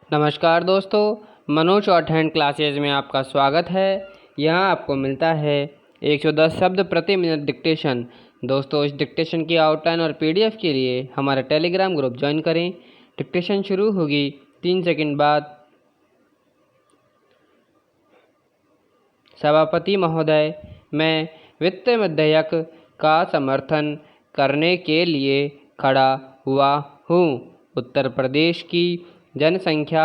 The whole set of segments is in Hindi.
नमस्कार दोस्तों, मनोज शॉर्ट हैंड क्लासेज में आपका स्वागत है। यहाँ आपको मिलता है 110 शब्द प्रति मिनट डिक्टेशन। दोस्तों, इस डिक्टेशन की आउटलाइन और पीडीएफ के लिए हमारा टेलीग्राम ग्रुप ज्वाइन करें। डिक्टेशन शुरू होगी 3 सेकंड बाद। सभापति महोदय, मैं वित्त विधेयक का समर्थन करने के लिए खड़ा हुआ हूँ। उत्तर प्रदेश की जनसंख्या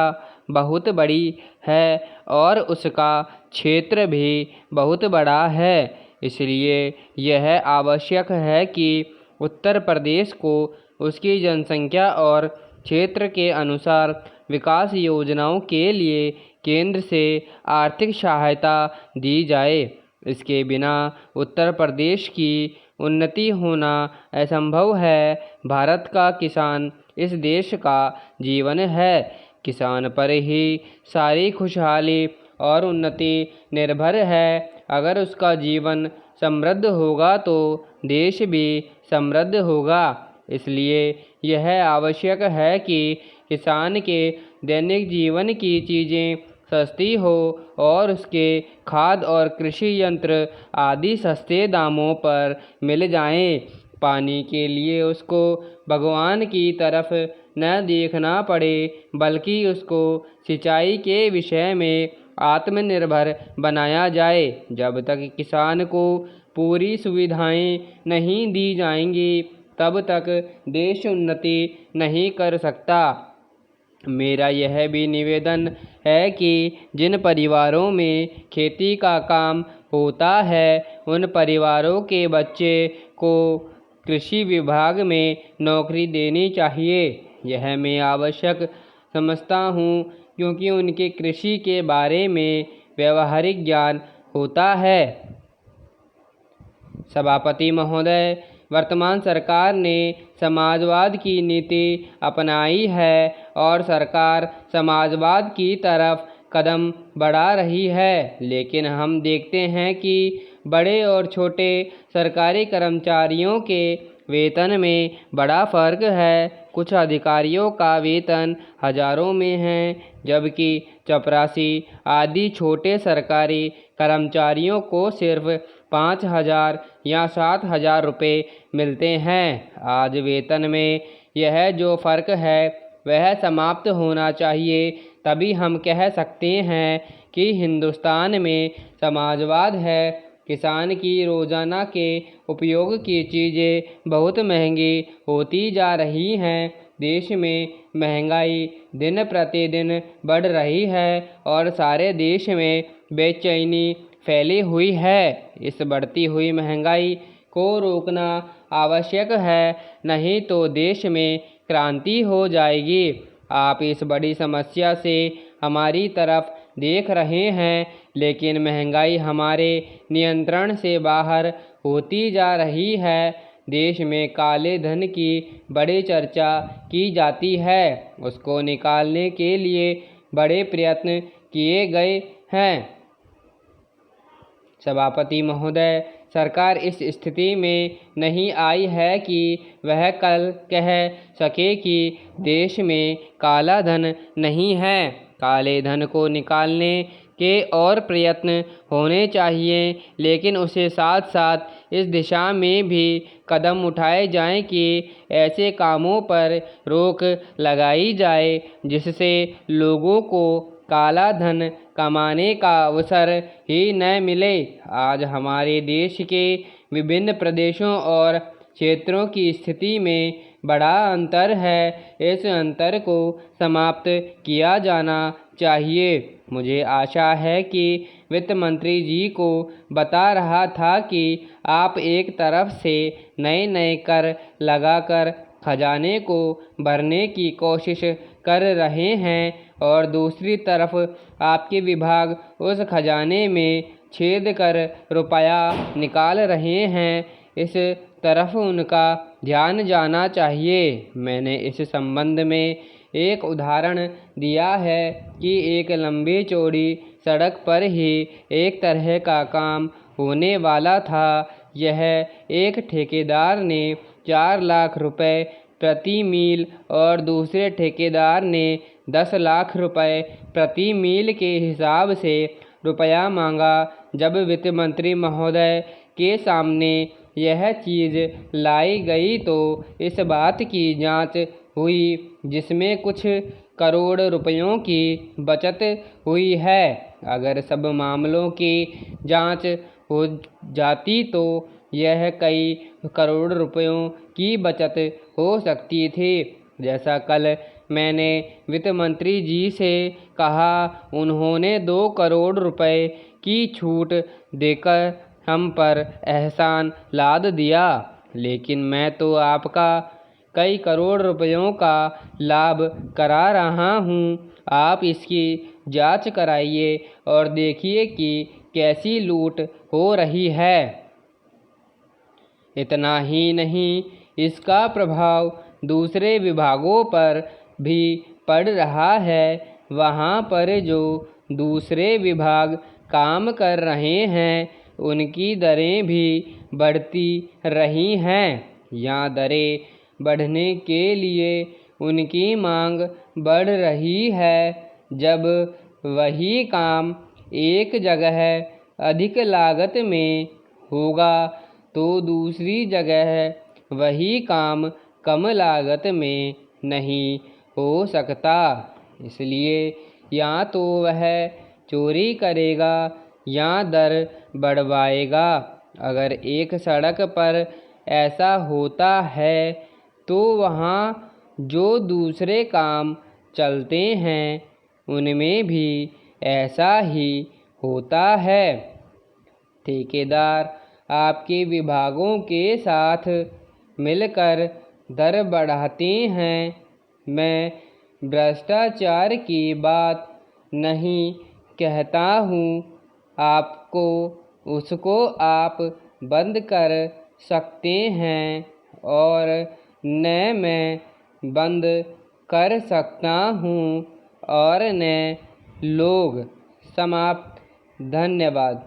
बहुत बड़ी है और उसका क्षेत्र भी बहुत बड़ा है, इसलिए यह आवश्यक है कि उत्तर प्रदेश को उसकी जनसंख्या और क्षेत्र के अनुसार विकास योजनाओं के लिए केंद्र से आर्थिक सहायता दी जाए। इसके बिना उत्तर प्रदेश की उन्नति होना असंभव है। भारत का किसान इस देश का जीवन है। किसान पर ही सारी खुशहाली और उन्नति निर्भर है। अगर उसका जीवन समृद्ध होगा तो देश भी समृद्ध होगा। इसलिए यह आवश्यक है कि किसान के दैनिक जीवन की चीज़ें सस्ती हो और उसके खाद और कृषि यंत्र आदि सस्ते दामों पर मिल जाएं। पानी के लिए उसको भगवान की तरफ न देखना पड़े, बल्कि उसको सिंचाई के विषय में आत्मनिर्भर बनाया जाए। जब तक किसान को पूरी सुविधाएं नहीं दी जाएंगी, तब तक देश उन्नति नहीं कर सकता। मेरा यह भी निवेदन है कि जिन परिवारों में खेती का काम होता है, उन परिवारों के बच्चे को कृषि विभाग में नौकरी देनी चाहिए। यह मैं आवश्यक समझता हूँ, क्योंकि उनके कृषि के बारे में व्यावहारिक ज्ञान होता है। सभापति महोदय, वर्तमान सरकार ने समाजवाद की नीति अपनाई है और सरकार समाजवाद की तरफ कदम बढ़ा रही है, लेकिन हम देखते हैं कि बड़े और छोटे सरकारी कर्मचारियों के वेतन में बड़ा फर्क है। कुछ अधिकारियों का वेतन हजारों में है, जबकि चपरासी आदि छोटे सरकारी कर्मचारियों को सिर्फ 5,000 या 7,000 रुपये मिलते हैं। आज वेतन में यह जो फ़र्क है वह समाप्त होना चाहिए, तभी हम कह सकते हैं कि हिंदुस्तान में समाजवाद है। किसान की रोज़ाना के उपयोग की चीज़ें बहुत महंगी होती जा रही हैं। देश में महंगाई दिन प्रतिदिन बढ़ रही है और सारे देश में बेचैनी फैली हुई है। इस बढ़ती हुई महंगाई को रोकना आवश्यक है, नहीं तो देश में क्रांति हो जाएगी। आप इस बड़ी समस्या से हमारी तरफ देख रहे हैं, लेकिन महंगाई हमारे नियंत्रण से बाहर होती जा रही है। देश में काले धन की बड़ी चर्चा की जाती है, उसको निकालने के लिए बड़े प्रयत्न किए गए हैं। सभापति महोदय, सरकार इस स्थिति में नहीं आई है कि वह कल कह सके कि देश में काला धन नहीं है। काले धन को निकालने के और प्रयत्न होने चाहिए, लेकिन उसके साथ साथ इस दिशा में भी कदम उठाए जाएं कि ऐसे कामों पर रोक लगाई जाए जिससे लोगों को काला धन कमाने का अवसर ही न मिले। आज हमारे देश के विभिन्न प्रदेशों और क्षेत्रों की स्थिति में बड़ा अंतर है। इस अंतर को समाप्त किया जाना चाहिए। मुझे आशा है कि वित्त मंत्री जी को बता रहा था कि आप एक तरफ से नए नए कर लगाकर खजाने को भरने की कोशिश कर रहे हैं और दूसरी तरफ आपके विभाग उस खजाने में छेद कर रुपया निकाल रहे हैं। इस तरफ उनका ध्यान जाना चाहिए। मैंने इस संबंध में एक उदाहरण दिया है कि एक लंबी चौड़ी सड़क पर ही एक तरह का काम होने वाला था। यह एक ठेकेदार ने 4 लाख रुपए प्रति मील और दूसरे ठेकेदार ने 10 लाख रुपए प्रति मील के हिसाब से रुपया मांगा। जब वित्त मंत्री महोदय के सामने यह चीज़ लाई गई तो इस बात की जांच हुई, जिसमें कुछ करोड़ रुपयों की बचत हुई है। अगर सब मामलों की जांच हो जाती तो यह कई करोड़ रुपयों की बचत हो सकती थी। जैसा कल मैंने वित्त मंत्री जी से कहा, उन्होंने 2 करोड़ रुपए की छूट देकर हम पर एहसान लाद दिया, लेकिन मैं तो आपका कई करोड़ रुपयों का लाभ करा रहा हूँ। आप इसकी जांच कराइए और देखिए कि कैसी लूट हो रही है। इतना ही नहीं, इसका प्रभाव दूसरे विभागों पर भी पड़ रहा है। वहाँ पर जो दूसरे विभाग काम कर रहे हैं, उनकी दरें भी बढ़ती रही हैं या दरें बढ़ने के लिए उनकी मांग बढ़ रही है। जब वही काम एक जगह अधिक लागत में होगा तो दूसरी जगह वही काम कम लागत में नहीं हो सकता। इसलिए या तो वह चोरी करेगा या दर बढ़वाएगा। अगर एक सड़क पर ऐसा होता है तो वहाँ जो दूसरे काम चलते हैं उनमें भी ऐसा ही होता है। ठेकेदार आपके विभागों के साथ मिलकर दर बढ़ाते हैं। मैं भ्रष्टाचार की बात नहीं कहता हूँ, आपको उसको आप बंद कर सकते हैं और न मैं बंद कर सकता हूँ और न लोग। समाप्त। धन्यवाद।